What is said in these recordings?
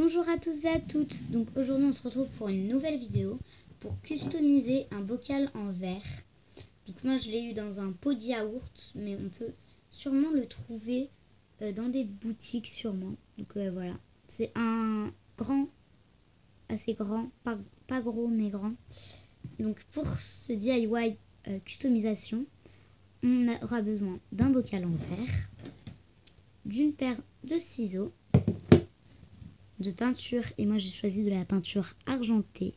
Bonjour à tous et à toutes, donc aujourd'hui on se retrouve pour une nouvelle vidéo pour customiser un bocal en verre. Donc moi je l'ai eu dans un pot de yaourt, mais on peut sûrement le trouver dans des boutiques sûrement. Donc voilà, c'est un grand, assez grand, pas gros mais grand. Donc pour ce DIY customisation, on aura besoin d'un bocal en verre, d'une paire de ciseaux, de peinture, et moi j'ai choisi de la peinture argentée,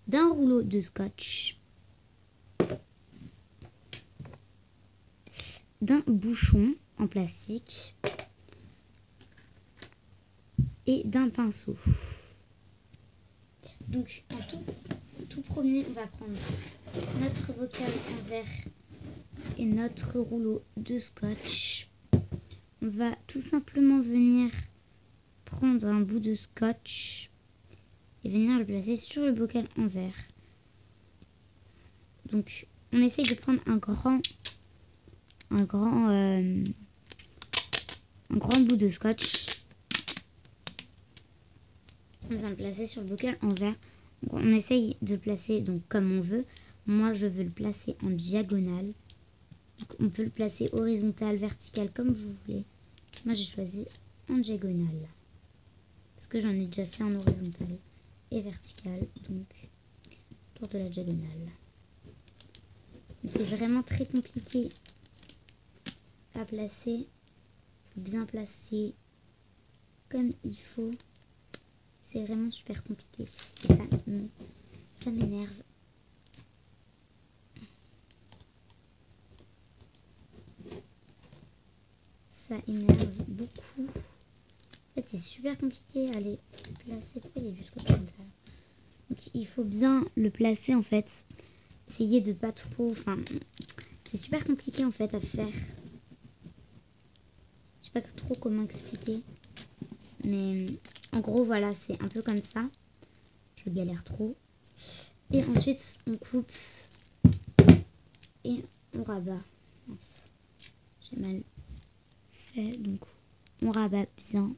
d'un rouleau de scotch, d'un bouchon en plastique et d'un pinceau. Donc en tout premier, on va prendre notre bocal en verre et notre rouleau de scotch. On va tout simplement venir prendre un bout de scotch et venir le placer sur le bocal en verre. Donc on essaye de prendre un grand bout de scotch. On va le placer sur le bocal en verre. Donc, on essaye de le placer donc comme on veut. Moi je veux le placer en diagonale. Donc, on peut le placer horizontal, vertical, comme vous voulez. Moi j'ai choisi en diagonale parce que j'en ai déjà fait en horizontal et vertical, donc autour de la diagonale. C'est vraiment très compliqué à placer. Il faut bien placer comme il faut. C'est vraiment super compliqué. Et ça m'énerve. Ça énerve beaucoup. En fait, c'est super compliqué à les placer. Pourquoi il est juste comme ça? Donc, il faut bien le placer en fait. Essayez de pas trop. Enfin, c'est super compliqué en fait à faire. Je sais pas trop comment expliquer. Mais en gros, voilà, c'est un peu comme ça. Je galère trop. Et ensuite, on coupe et on rabat. J'ai mal fait, donc on rabat bien.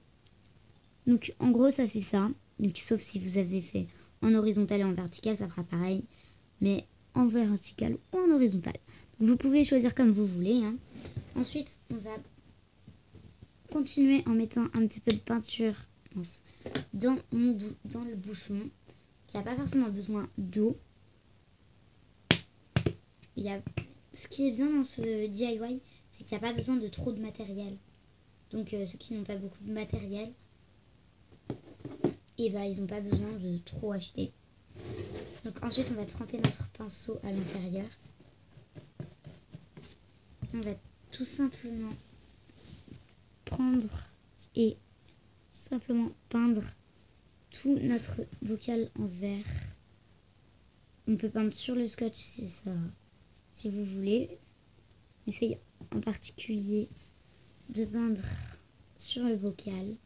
Donc en gros, ça fait ça. Donc sauf si vous avez fait en horizontal et en vertical, ça fera pareil. Mais en vertical ou en horizontal. Vous pouvez choisir comme vous voulez. Hein. Ensuite, on va continuer en mettant un petit peu de peinture dans le bouchon, qui n'a pas forcément besoin d'eau. Ce qui est bien dans ce DIY, c'est qu'il n'y a pas besoin de trop de matériel. Donc ceux qui n'ont pas beaucoup de matériel, et ils n'ont pas besoin de trop acheter. Donc ensuite on va tremper notre pinceau à l'intérieur. On va tout simplement prendre et simplement peindre tout notre bocal en verre. On peut peindre sur le scotch si vous voulez. Essayez en particulier de peindre sur le bocal.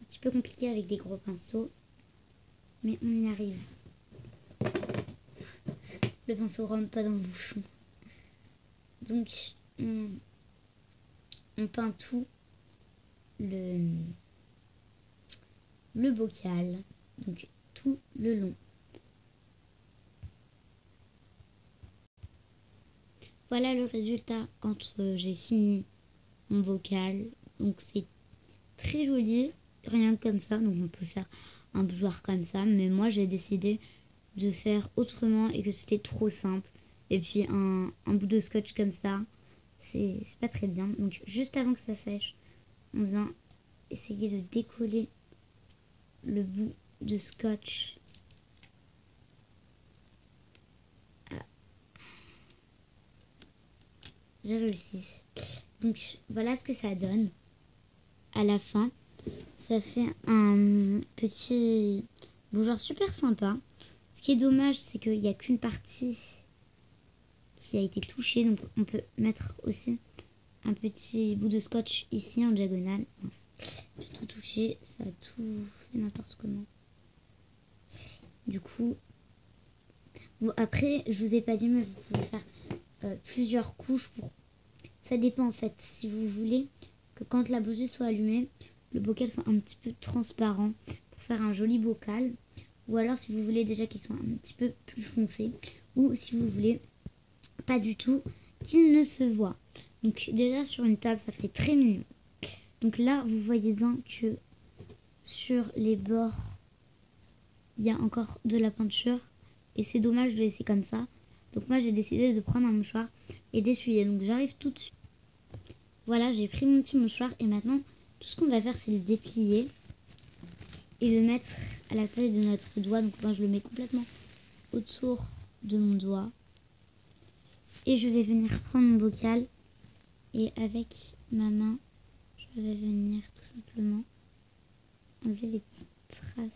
Un petit peu compliqué avec des gros pinceaux, mais on y arrive. Le pinceau rentre pas dans le bouchon. Donc on peint tout le bocal, donc tout le long. Voilà le résultat quand j'ai fini mon bocal. Donc c'est très joli, rien que comme ça. Donc on peut faire un bougeoir comme ça, mais moi j'ai décidé de faire autrement et que c'était trop simple. Et puis un bout de scotch comme ça, c'est pas très bien. Donc juste avant que ça sèche, on vient essayer de décoller le bout de scotch. J'ai réussi. Donc voilà ce que ça donne à la fin. Ça fait un petit bougeoir super sympa. Ce qui est dommage, c'est qu'il n'y a qu'une partie qui a été touchée. Donc on peut mettre aussi un petit bout de scotch ici en diagonale. J'ai tout touché, ça a tout fait n'importe comment. Du coup, bon, après, je vous ai pas dit, mais vous pouvez faire plusieurs couches. Ça dépend en fait. Si vous voulez que quand la bougie soit allumée, le bocal soit un petit peu transparent pour faire un joli bocal. Ou alors si vous voulez déjà qu'il soit un petit peu plus foncé. Ou si vous voulez pas du tout qu'il ne se voit. Donc déjà sur une table ça fait très mignon. Donc là vous voyez bien que sur les bords il y a encore de la peinture. Et c'est dommage de laisser comme ça. Donc moi j'ai décidé de prendre un mouchoir et d'essuyer. Donc j'arrive tout de suite. Voilà, j'ai pris mon petit mouchoir et maintenant tout ce qu'on va faire c'est le déplier et le mettre à la taille de notre doigt. Donc moi je le mets complètement autour de mon doigt. Et je vais venir prendre mon bocal et avec ma main je vais venir tout simplement enlever les petites traces.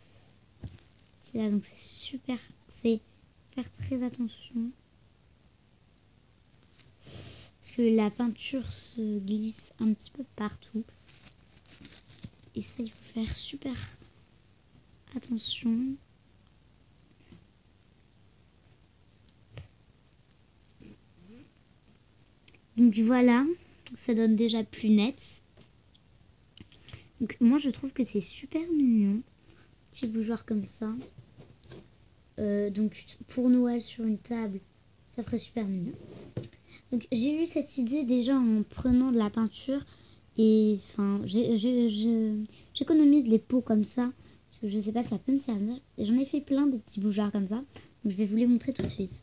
Là, donc c'est super, c'est faire très attention. Parce que la peinture se glisse un petit peu partout. Et ça, il faut faire super attention. Donc voilà, ça donne déjà plus net. Donc moi, je trouve que c'est super mignon. Petit bougeoir comme ça. Donc pour Noël sur une table, ça ferait super mignon. Donc j'ai eu cette idée déjà en prenant de la peinture. Et enfin, j'économise les pots comme ça. Parce que je sais pas, ça peut me servir. Et j'en ai fait plein de petits bougeoirs comme ça. Donc je vais vous les montrer tout de suite.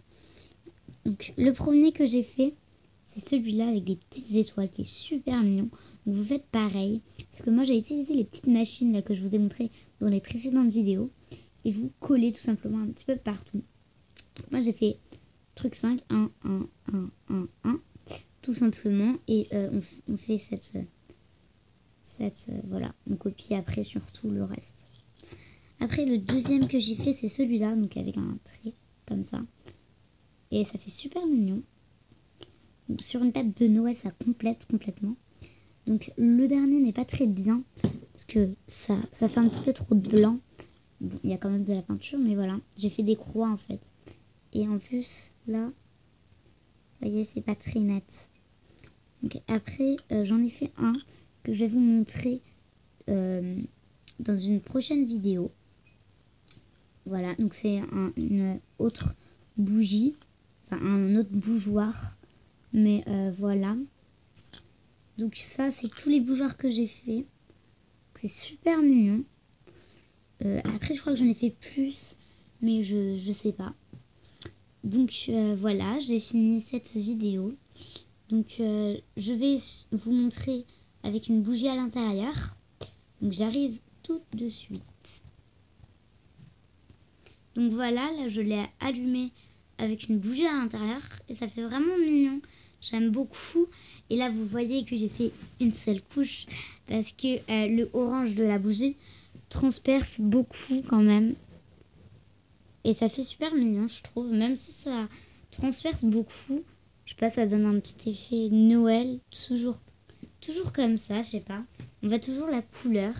Donc le premier que j'ai fait, c'est celui-là avec des petites étoiles qui est super mignon. Donc vous faites pareil. Parce que moi j'ai utilisé les petites machines là que je vous ai montrées dans les précédentes vidéos. Et vous collez tout simplement un petit peu partout. Donc moi j'ai fait truc 5, 1, 1, 1, 1, 1. Tout simplement. Et on fait voilà, on copie après sur tout le reste. Après le deuxième que j'ai fait c'est celui-là, donc avec un trait comme ça. Et ça fait super mignon. Donc, sur une table de Noël ça complète complètement. Donc le dernier n'est pas très bien parce que ça fait un petit peu trop de blanc. Bon, il y a quand même de la peinture mais voilà, j'ai fait des croix en fait. Et en plus là, vous voyez c'est pas très net. Donc après j'en ai fait un que je vais vous montrer dans une prochaine vidéo. Voilà, donc c'est une autre bougie, enfin un autre bougeoir, mais voilà. Donc ça c'est tous les bougeoirs que j'ai fait. C'est super mignon. Après je crois que j'en ai fait plus, mais je sais pas. Donc voilà, j'ai fini cette vidéo. Donc je vais vous montrer avec une bougie à l'intérieur. Donc j'arrive tout de suite. Donc voilà, là je l'ai allumé avec une bougie à l'intérieur et ça fait vraiment mignon. J'aime beaucoup. Et là vous voyez que j'ai fait une seule couche parce que le orange de la bougie transperce beaucoup quand même. Et ça fait super mignon je trouve, même si ça transperce beaucoup. Je sais pas, ça donne un petit effet Noël, toujours comme ça, je sais pas. On voit toujours la couleur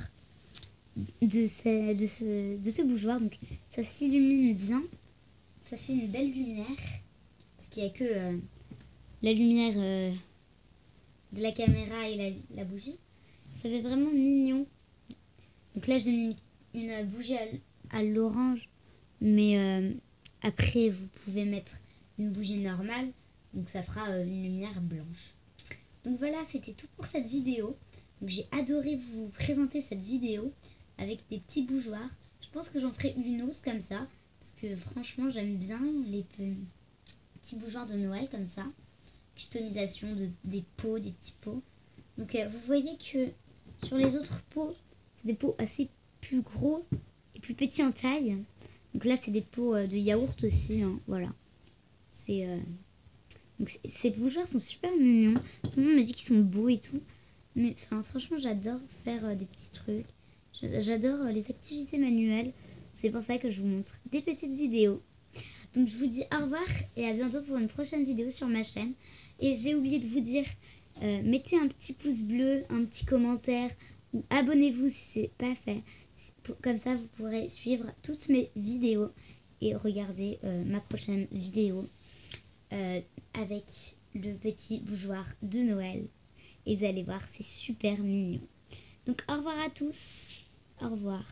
de ce bougeoir. Donc ça s'illumine bien. Ça fait une belle lumière. Parce qu'il n'y a que la lumière de la caméra et la bougie. Ça fait vraiment mignon. Donc là j'ai mis une bougie à l'orange. Mais après vous pouvez mettre une bougie normale. Donc ça fera une lumière blanche. Donc voilà, c'était tout pour cette vidéo. Donc j'ai adoré vous présenter cette vidéo avec des petits bougeoirs. Je pense que j'en ferai une autre comme ça. Parce que franchement, j'aime bien les petits bougeoirs de Noël comme ça. Customisation des pots, des petits pots. Donc vous voyez que sur les autres pots, c'est des pots assez plus gros et plus petits en taille. Donc là, c'est des pots de yaourt aussi. Hein, voilà. Donc ces bougeoirs sont super mignons. Tout le monde me dit qu'ils sont beaux et tout. Mais franchement, j'adore faire des petits trucs. J'adore les activités manuelles. C'est pour ça que je vous montre des petites vidéos. Donc je vous dis au revoir et à bientôt pour une prochaine vidéo sur ma chaîne. Et j'ai oublié de vous dire, mettez un petit pouce bleu, un petit commentaire ou abonnez-vous si c'est pas fait. Comme ça, vous pourrez suivre toutes mes vidéos et regarder ma prochaine vidéo avec le petit bougeoir de Noël. Et vous allez voir, c'est super mignon. Donc au revoir à tous. Au revoir.